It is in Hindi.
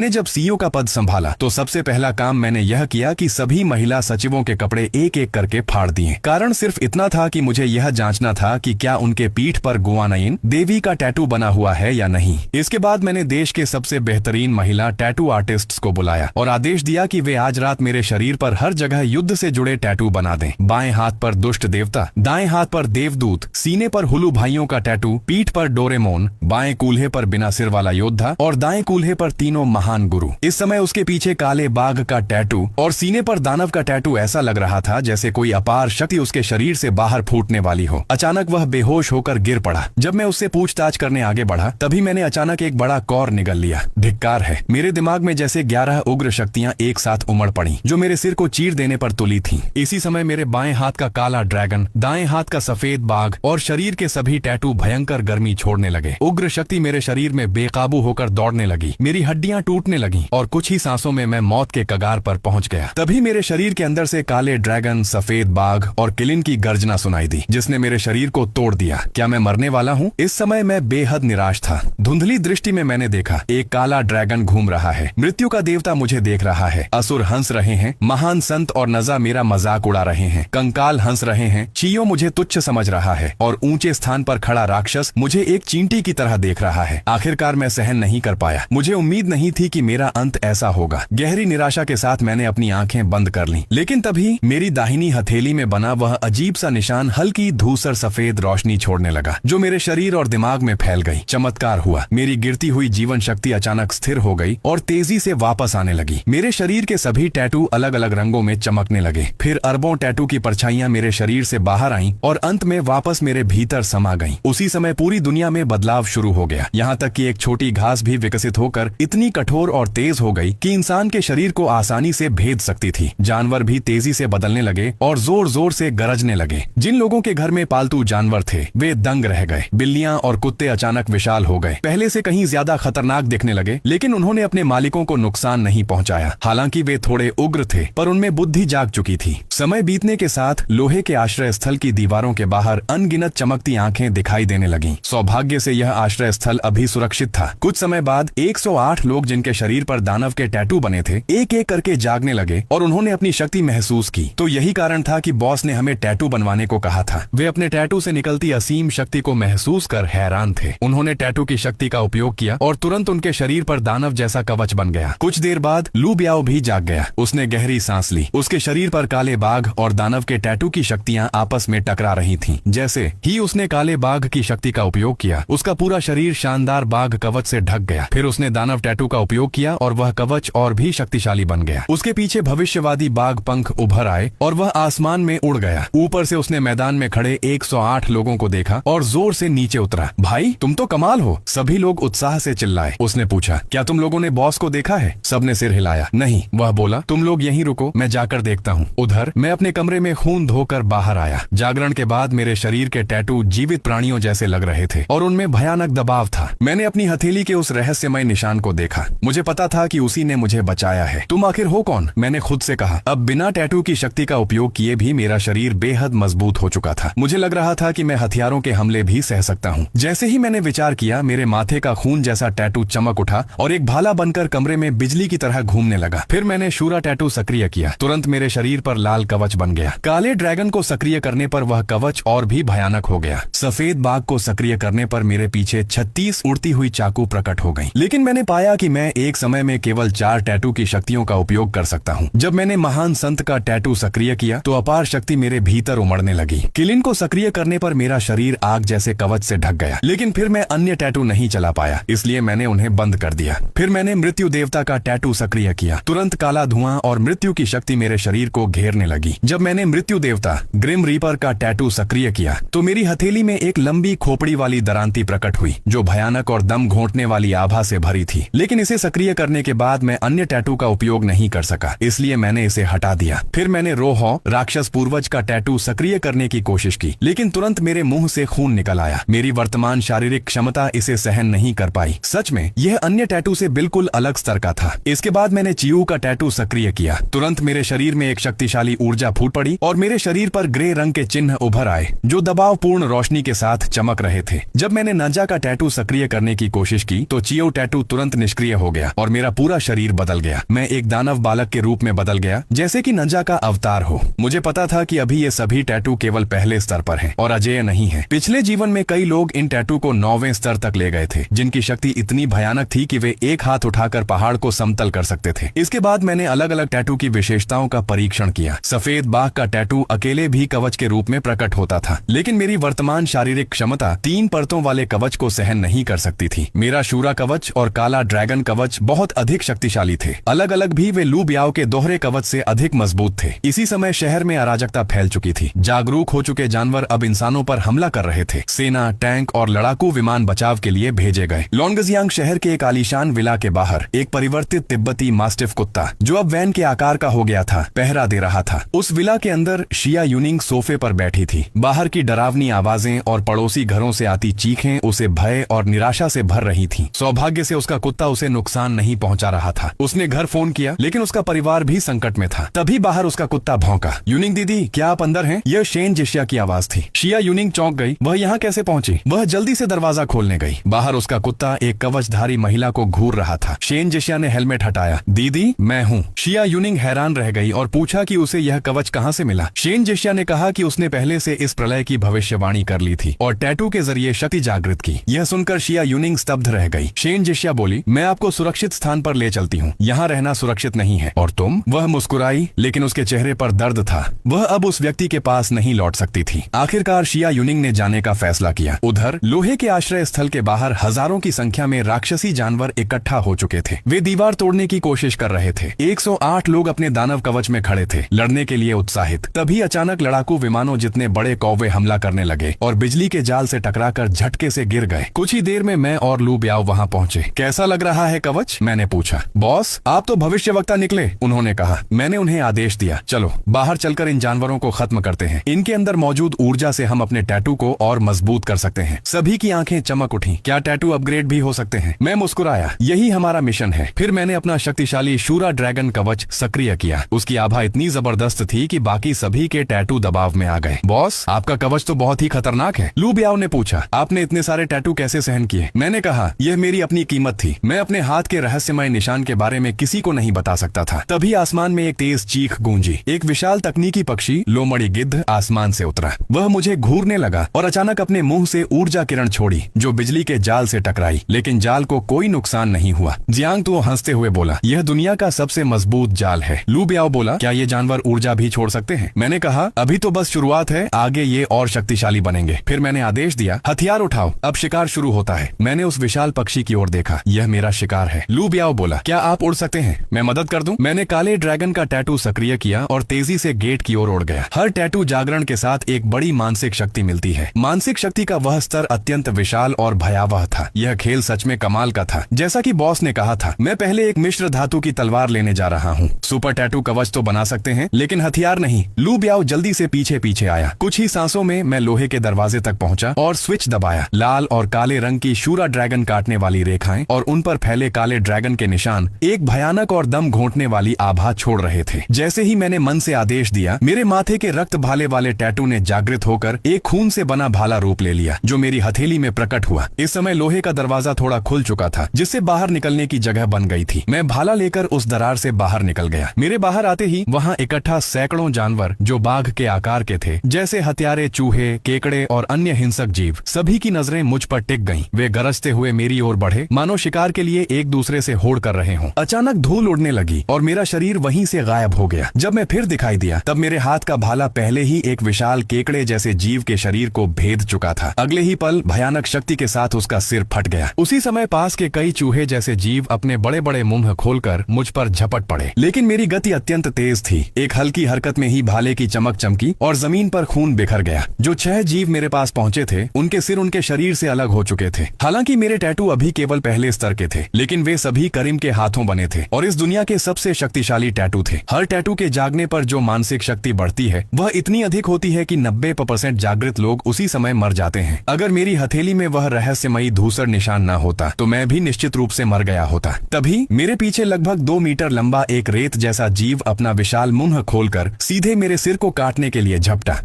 ने जब सीईओ का पद संभाला तो सबसे पहला काम मैंने यह किया कि सभी महिला सचिवों के कपड़े एक एक करके फाड़ दिए। कारण सिर्फ इतना था कि मुझे यह जांचना था कि क्या उनके पीठ पर गुआनाइन देवी का टैटू बना हुआ है या नहीं। इसके बाद मैंने देश के सबसे बेहतरीन महिला टैटू आर्टिस्ट्स को बुलाया और आदेश दिया कि वे आज रात मेरे शरीर पर हर जगह युद्ध से जुड़े टैटू बना दें। बाएं हाथ पर दुष्ट देवता, दाएं हाथ पर देवदूत, सीने पर हुलू भाइयों का टैटू, पीठ पर डोरेमोन, बाएं कूल्हे पर बिना सिर वाला योद्धा और दाएं कूल्हे पर तीनों महान गुरु। इस समय उसके पीछे काले बाघ का टैटू और सीने पर दानव का टैटू ऐसा लग रहा था जैसे कोई अपार शक्ति उसके शरीर से बाहर फूटने वाली हो। अचानक वह बेहोश होकर गिर पड़ा। जब मैं उससे पूछताछ करने आगे बढ़ा तभी मैंने अचानक एक बड़ा कौर निगल लिया। धिक्कार है। मेरे दिमाग में जैसे 11 उग्र शक्तियां एक साथ उमड़ पड़ी जो मेरे सिर को चीर देने पर तुली थीं। इसी समय मेरे बाएं हाथ का काला ड्रैगन, दाएं हाथ का सफेद बाघ और शरीर के सभी टैटू भयंकर गर्मी छोड़ने लगे। उग्र शक्ति मेरे शरीर में बेकाबू होकर दौड़ने लगी। मेरी हड्डियां टूटने लगी और कुछ ही सांसों में मैं मौत के कगार पर पहुंच गया। तभी मेरे शरीर के अंदर से काले ड्रैगन, सफेद बाघ और किलिन की गर्जना सुनाई दी जिसने मेरे शरीर को तोड़ दिया। क्या मैं मरने वाला हूँ? इस समय मैं बेहद निराश था। धुंधली दृष्टि में मैंने देखा एक काला ड्रैगन घूम रहा है। मृत्यु का देवता मुझे देख रहा है। असुर हंस रहे हैं। महान संत और नजा मेरा मजाक उड़ा रहे हैं। कंकाल हंस रहे हैं। चीयो मुझे तुच्छ समझ रहा है और ऊंचे स्थान पर खड़ा राक्षस मुझे एक चींटी की तरह देख रहा है। आखिरकार मैं सहन नहीं कर पाया। मुझे उम्मीद नहीं थी कि मेरा अंत ऐसा होगा। गहरी निराशा के साथ मैंने अपनी आंखें बंद कर लीं। लेकिन तभी मेरी दाहिनी हथेली में बना वह अजीब सा निशान हल्की धूसर सफेद रोशनी छोड़ने लगा जो मेरे शरीर और दिमाग में फैल गई। चमत्कार हुआ। मेरी गिरती हुई जीवन शक्ति अचानक स्थिर हो गई और तेजी से वापस आने लगी। मेरे शरीर के सभी टैटू अलग अलग रंगों में चमकने लगे। फिर अरबों टैटू की परछाइयां मेरे शरीर से बाहर आईं और अंत में वापस मेरे भीतर समा गईं। उसी समय पूरी दुनिया में बदलाव शुरू हो गया। यहाँ तक कि एक छोटी घास भी विकसित होकर इतनी कठोर और तेज हो गई कि इंसान के शरीर को आसानी से भेद सकती थी। जानवर भी तेजी से बदलने लगे और जोर जोर से गरजने लगे। जिन लोगों के घर में पालतू जानवर थे वे दंग रह गए। बिल्लियां और कुत्ते अचानक विशाल हो गए। पहले से कहीं ज्यादा खतरनाक दिखने लगे लेकिन उन्होंने अपने मालिकों को नुकसान नहीं पहुंचाया। हालांकि वे थोड़े उग्र थे पर उनमें बुद्धि जाग चुकी थी। समय बीतने के साथ लोहे के आश्रय स्थल की दीवारों के बाहर अनगिनत चमकती आंखें दिखाई देने लगीं। सौभाग्य से यह आश्रय स्थल अभी सुरक्षित था। कुछ समय बाद 108 लोग जिनके शरीर पर दानव के टैटू बने थे एक एक करके जागने लगे और उन्होंने अपनी शक्ति महसूस की। तो यही कारण था कि बॉस ने हमें टैटू बनवाने को कहा था। वे अपने टैटू से निकलती असीम शक्ति को महसूस कर हैरान थे। उन्होंने टैटू की शक्ति का उपयोग किया और तुरंत उनके शरीर पर दानव जैसा कवच बन गया। कुछ देर बाद लू ब्याओ भी जाग गया। उसने गहरी सांस ली। उसके शरीर पर काले बाघ और दानव के टैटू की शक्तियां आपस में टकरा रही थीं। जैसे ही उसने काले बाघ की शक्ति का उपयोग किया उसका पूरा शरीर शानदार बाघ कवच से ढक गया। फिर उसने दानव टैटू का उपयोग किया और वह कवच और भी शक्तिशाली बन गया। उसके पीछे भविष्यवादी बाघ पंख उभर आए और वह आसमान में उड़ गया। ऊपर से उसने मैदान में खड़े 108 लोगों को देखा और जोर से नीचे उतरा। भाई तुम तो कमाल हो। सभी लोग उत्साह से चिल्लाए। उसने पूछा क्या तुम लोगों ने बॉस को देखा है? सबने सिर हिलाया। नहीं। वह बोला तुम लोग यहीं रुको, मैं जाकर देखता हूँ। उधर मैं अपने कमरे में खून धोकर बाहर आया। जागरण के बाद मेरे शरीर के टैटू जीवित प्राणियों जैसे लग रहे थे और उनमें भयानक दबाव था। मैंने अपनी हथेली के उस रहस्यमय निशान को देखा। मुझे पता था कि उसी ने मुझे बचाया है। तुम आखिर हो कौन? मैंने खुद से कहा। अब बिना टैटू की शक्ति का उपयोग किए भी मेरा शरीर बेहद मजबूत हो चुका था। मुझे लग रहा था कि मैं हथियारों के हमले भी सह सकता हूँ। जैसे ही मैंने विचार किया मेरे माथे का खून जैसा टैटू चमक उठा और एक भाला बनकर कमरे में बिजली की तरह घूमने लगा। फिर मैंने शूरा टैटू सक्रिय किया। तुरंत मेरे शरीर पर लाल कवच बन गया। काले ड्रैगन को सक्रिय करने पर वह कवच और भी भयानक हो गया। सफेद बाघ को सक्रिय करने पर मेरे पीछे 36 उड़ती हुई चाकू प्रकट हो गई। लेकिन मैंने पाया कि मैं एक समय में केवल 4 टैटू की शक्तियों का उपयोग कर सकता हूँ। जब मैंने महान संत का टैटू सक्रिय किया तो अपार शक्ति मेरे भीतर उमड़ने लगी। किलिन को सक्रिय करने पर मेरा शरीर आग जैसे कवच से ढक गया। लेकिन फिर मैं अन्य टैटू नहीं चला पाया, इसलिए मैंने उन्हें बंद कर दिया। फिर मैंने मृत्यु देवता का टैटू सक्रिय किया। तुरंत काला धुआं और मृत्यु की शक्ति मेरे शरीर को घेरने लगी। जब मैंने मृत्यु देवता ग्रिम रीपर का टैटू सक्रिय किया तो मेरी हथेली में एक लंबी खोपड़ी वाली दरांती प्रकट हुई जो भयानक और दम घोंटने वाली आभा से भरी थी। लेकिन इसे सक्रिय करने के बाद मैं अन्य टैटू का उपयोग नहीं कर सका, इसलिए मैंने इसे हटा दिया। फिर मैंने रोहो राक्षस पूर्वज का टैटू सक्रिय करने की कोशिश की, लेकिन तुरंत मेरे मुंह से खून निकल आया। मेरी वर्तमान शारीरिक क्षमता इसे सहन नहीं कर पाई। सच में यह अन्य टैटू से बिल्कुल अलग स्तर का था। इसके बाद मैंने चियू का टैटू सक्रिय किया। तुरंत मेरे शरीर में एक शक्तिशाली ऊर्जा फूट पड़ी और मेरे शरीर पर ग्रे रंग के चिन्ह उभर आए जो दबावपूर्ण रोशनी के साथ चमक रहे थे। जब मैंने नजा का टैटू सक्रिय करने की कोशिश की तो चियो टैटू तुरंत निष्क्रिय हो हो गया और मेरा पूरा शरीर बदल गया। मैं एक दानव बालक के रूप में बदल गया, जैसे कि नंजा का अवतार हो। मुझे पता था कि अभी ये सभी टैटू केवल पहले स्तर पर हैं और अजेय नहीं है। पिछले जीवन में कई लोग इन टैटू को 9वें स्तर तक ले गए थे, जिनकी शक्ति इतनी भयानक थी कि वे एक हाथ उठाकर पहाड़ को समतल कर सकते थे। इसके बाद मैंने अलग अलग टैटू की विशेषताओं का परीक्षण किया। सफेद बाघ का टैटू अकेले भी कवच के रूप में प्रकट होता था, लेकिन मेरी वर्तमान शारीरिक क्षमता 3 परतों वाले कवच को सहन नहीं कर सकती थी। मेरा शूरा कवच और काला ड्रैगन कवच बहुत अधिक शक्तिशाली थे। अलग अलग भी वे लू बियाओ के दोहरे कवच से अधिक मजबूत थे। इसी समय शहर में अराजकता फैल चुकी थी। जागरूक हो चुके जानवर अब इंसानों पर हमला कर रहे थे। सेना, टैंक और लड़ाकू विमान बचाव के लिए भेजे गए। लोंगजियांग शहर के एक आलीशान विला के बाहर एक परिवर्तित तिब्बती मास्टिफ कुत्ता, जो अब वैन के आकार का हो गया था, पहरा दे रहा था। उस विला के अंदर शिया यूनिंग सोफे पर बैठी थी। बाहर की डरावनी आवाजें और पड़ोसी घरों से आती चीखें उसे भय और निराशा से भर रही थीं। सौभाग्य से उसका कुत्ता उसे नुकसान नहीं पहुंचा रहा था। उसने घर फोन किया, लेकिन उसका परिवार भी संकट में था। तभी बाहर उसका कुत्ता भौंका। यूनिंग दीदी, क्या आप अंदर हैं? यह शेन जिशिया की आवाज थी। शिया यूनिंग चौंक गई। वह यहाँ कैसे पहुंची? वह जल्दी से दरवाजा खोलने गई। बाहर उसका कुत्ता एक कवचधारी महिला को घूर रहा था। शेन जिशिया ने हेलमेट हटाया। दीदी, मैं हूँ। शिया यूनिंग हैरान रह गई और पूछा कि उसे यह कवच कहाँ से मिला। शेन जिशिया ने कहा कि उसने पहले से इस प्रलय की भविष्यवाणी कर ली थी और टैटू के जरिए शक्ति जागृत की। यह सुनकर शिया यूनिंग स्तब्ध रह गई। शेन जिशिया बोली, मैं आपको सुरक्षित स्थान पर ले चलती हूँ। यहाँ रहना सुरक्षित नहीं है। और तुम? वह मुस्कुराई, लेकिन उसके चेहरे पर दर्द था। वह अब उस व्यक्ति के पास नहीं लौट सकती थी। आखिरकार शिया यूनिंग ने जाने का फैसला किया। उधर लोहे के आश्रय स्थल के बाहर हजारों की संख्या में राक्षसी जानवर इकट्ठा हो चुके थे। वे दीवार तोड़ने की कोशिश कर रहे थे। 108 लोग अपने दानव कवच में खड़े थे, लड़ने के लिए उत्साहित। तभी अचानक लड़ाकू विमानों जितने बड़े कौवे हमला करने लगे और बिजली के जाल से टकराकर झटके से गिर गए। कुछ ही देर में मैं और लू ब्याओ वहां पहुंचे। कैसा लग रहा है कवच? मैंने पूछा। बॉस, आप तो भविष्यवक्ता निकले, उन्होंने कहा। मैंने उन्हें आदेश दिया, चलो बाहर चलकर इन जानवरों को खत्म करते हैं। इनके अंदर मौजूद ऊर्जा से हम अपने टैटू को और मजबूत कर सकते हैं। सभी की आंखें चमक उठी। क्या टैटू अपग्रेड भी हो सकते हैं? मैं मुस्कुराया। यही हमारा मिशन है। फिर मैंने अपना शक्तिशाली शूरा ड्रैगन कवच सक्रिय किया। उसकी आभा इतनी जबरदस्त थी कि बाकी सभी के टैटू दबाव में आ गए। बॉस, आपका कवच तो बहुत ही खतरनाक है, लू ब्याओ ने पूछा। आपने इतने सारे टैटू कैसे सहन किए? मैंने कहा, यह मेरी अपनी कीमत थी। मैं अपने हाथ के रहस्यमय निशान के बारे में किसी को नहीं बता सकता था। तभी आसमान में एक तेज चीख गूंजी। एक विशाल तकनीकी पक्षी लोमड़ी गिद्ध आसमान से उतरा। वह मुझे घूरने लगा और अचानक अपने मुंह से ऊर्जा किरण छोड़ी, जो बिजली के जाल से टकराई, लेकिन जाल को कोई नुकसान नहीं हुआ। जियांग तो हंसते हुए बोला, यह दुनिया का सबसे मजबूत जाल है। लू ब्याओ बोला, क्या ये जानवर ऊर्जा भी छोड़ सकते हैं? मैंने कहा, अभी तो बस शुरुआत है, आगे ये और शक्तिशाली बनेंगे। फिर मैंने आदेश दिया, हथियार उठाओ, अब शिकार शुरू होता है। मैंने उस विशाल पक्षी की ओर देखा। यह मेरा शिकार है। लू ब्याओ बोला, क्या आप उड़ सकते हैं? मैं मदद कर दूं? मैंने काले ड्रैगन का टैटू सक्रिय किया और तेजी से गेट की ओर उड़ गया। हर टैटू जागरण के साथ एक बड़ी मानसिक शक्ति मिलती है। मानसिक शक्ति का वह स्तर अत्यंत विशाल और भयावह था। यह खेल सच में कमाल का था। जैसा कि बॉस ने कहा था, मैं पहले एक मिश्र धातु की तलवार लेने जा रहा हूँ। सुपर टैटू कवच तो बना सकते हैं, लेकिन हथियार नहीं। लू ब्याओ जल्दी से पीछे पीछे आया। कुछ ही सांसों में मैं लोहे के दरवाजे तक पहुंचा और स्विच दबाया। लाल और काले रंग की शूरा ड्रैगन काटने वाली रेखाएं और उन पर फैले काले ड्रैगन के निशान एक भयानक और दम घोंटने वाली आभा छोड़ रहे थे। जैसे ही मैंने मन से आदेश दिया, मेरे माथे के रक्त भाले वाले टैटू ने जागृत होकर एक खून से बना भाला रूप ले लिया, जो मेरी हथेली में प्रकट हुआ। इस समय लोहे का दरवाजा थोड़ा खुल चुका था, जिससे बाहर निकलने की जगह बन गई थी। मैं भाला लेकर उस दरार से बाहर निकल गया। मेरे बाहर आते ही वहाँ इकट्ठा सैकड़ों जानवर, जो बाघ के आकार के थे, जैसे हत्यारे, चूहे, केकड़े और अन्य हिंसक जीव। सभी की नजरें मुझ पर टिक गईं। वे गरजते हुए मेरी ओर बढ़े, मानो शिकार के लिए एक दूसरे से होड़ कर रहे हों। अचानक धूल उड़ने लगी और मेरा शरीर वहीं से गायब हो गया। जब मैं फिर दिखाई दिया, तब मेरे हाथ का भाला पहले ही एक विशाल केकड़े जैसे जीव के शरीर को भेद चुका था। अगले ही पल भयानक शक्ति के साथ उसका सिर फट गया। उसी समय पास के कई चूहे जैसे जीव अपने बड़े बड़े मुंह खोलकर मुझ पर झपट पड़े, लेकिन मेरी गति अत्यंत तेज थी। एक हल्की हरकत में ही भाले की चमक चमकी और जमीन पर खून बिखर गया। जो 6 जीव मेरे पास पहुंचे थे, उनके सिर उनके शरीर से अलग हो चुके थे। हालांकि मेरे टैटू अभी केवल पहले स्तर के थे, लेकिन वे सभी करीम के हाथों बने थे और इस दुनिया के सबसे शक्तिशाली टैटू थे। हर टैटू के जागने पर जो मानसिक शक्ति बढ़ती है, वह इतनी अधिक होती है कि 90% जागृत लोग उसी समय मर जाते हैं। अगर मेरी हथेली में वह रहस्यमयी धूसर निशान न होता, तो मैं भी निश्चित रूप से मर गया होता। तभी मेरे पीछे लगभग 2 मीटर लंबा एक रेत जैसा जीव अपना विशाल मुंह खोलकर सीधे मेरे सिर को काटने के लिए झपटा।